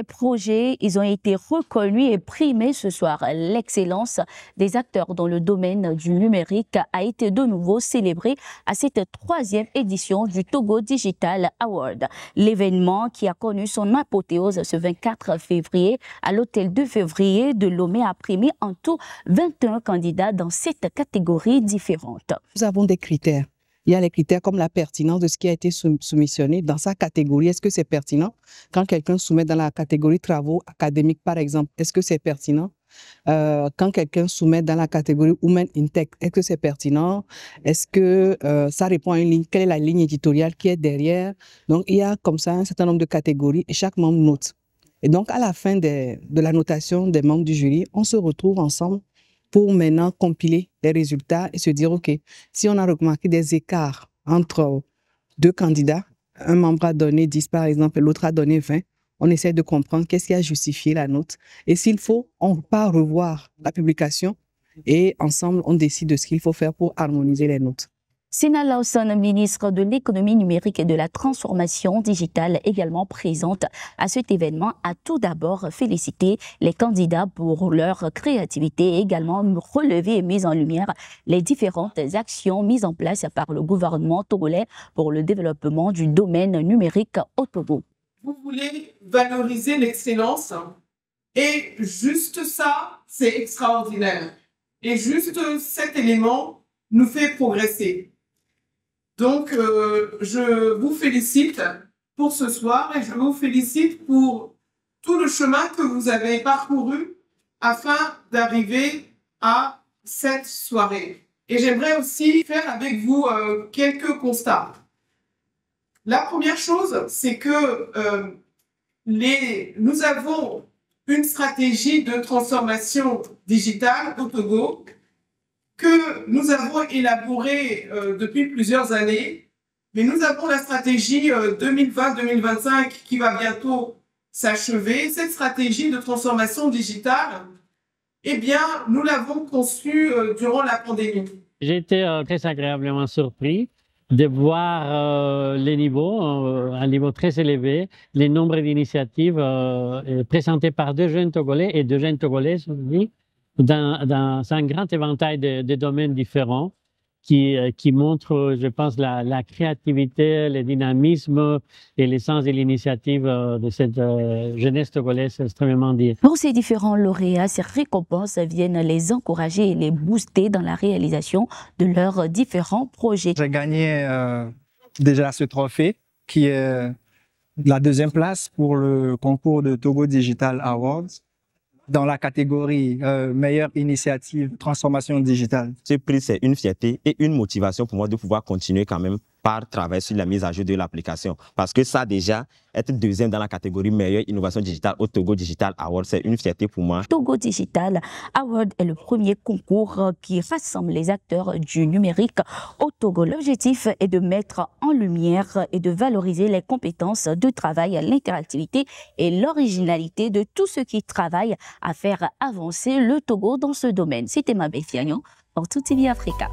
les projets, ils ont été reconnus et primés ce soir. L'excellence des acteurs dans le domaine du numérique a été de nouveau célébrée à cette 3e édition du Togo Digital Award. L'événement qui a connu son apothéose ce 24 février à l'hôtel de février de Lomé a primé en tout 21 candidats dans 7 catégories différentes. Nous avons des critères. Il y a les critères comme la pertinence de ce qui a été soumissionné dans sa catégorie. Est-ce que c'est pertinent? Quand quelqu'un soumet dans la catégorie travaux académiques, par exemple, est-ce que c'est pertinent? Quand quelqu'un soumet dans la catégorie Women in Tech, est-ce que c'est pertinent? Est-ce que ça répond à une ligne? Quelle est la ligne éditoriale qui est derrière? Donc, il y a comme ça un certain nombre de catégories et chaque membre note. Et donc, à la fin de la notation des membres du jury, on se retrouve ensemble pour maintenant compiler les résultats et se dire, OK, si on a remarqué des écarts entre 2 candidats, un membre a donné 10 par exemple et l'autre a donné 20, on essaie de comprendre qu'est-ce qui a justifié la note. Et s'il faut, on part revoir la publication et ensemble, on décide de ce qu'il faut faire pour harmoniser les notes. Sina Lawson, ministre de l'économie numérique et de la transformation digitale, également présente à cet événement, a tout d'abord félicité les candidats pour leur créativité et également relevé et mis en lumière les différentes actions mises en place par le gouvernement togolais pour le développement du domaine numérique au Togo. Vous voulez valoriser l'excellence et juste ça, c'est extraordinaire. Et juste cet élément nous fait progresser. Donc, je vous félicite pour ce soir et je vous félicite pour tout le chemin que vous avez parcouru afin d'arriver à cette soirée. Et j'aimerais aussi faire avec vous quelques constats. La première chose, c'est que nous avons une stratégie de transformation digitale au Togo que nous avons élaboré depuis plusieurs années, mais nous avons la stratégie 2020-2025 qui va bientôt s'achever. Cette stratégie de transformation digitale, eh bien, nous l'avons conçue durant la pandémie. J'ai été très agréablement surpris de voir les niveaux, un niveau très élevé, les nombres d'initiatives présentées par 2 jeunes Togolais et 2 jeunes Togolaises aussi, dans un grand éventail de domaines différents qui montrent, je pense, la créativité, le dynamisme et l'essence de l'initiative de cette jeunesse togolaise extrêmement digne. Pour ces différents lauréats, ces récompenses viennent les encourager et les booster dans la réalisation de leurs différents projets. J'ai gagné déjà ce trophée qui est la 2e place pour le concours de Togo Digital Awards, dans la catégorie meilleure initiative transformation digitale. Ce prix, c'est une fierté et une motivation pour moi de pouvoir continuer quand même par travailler sur la mise à jour de l'application. Parce que ça déjà, être 2e dans la catégorie meilleure innovation digitale au Togo Digital Award, c'est une fierté pour moi. Togo Digital Award est le premier concours qui rassemble les acteurs du numérique au Togo. L'objectif est de mettre en lumière et de valoriser les compétences de travail, l'interactivité et l'originalité de tous ceux qui travaillent à faire avancer le Togo dans ce domaine. C'était Mabé Fiagnon pour Tout TV Africa.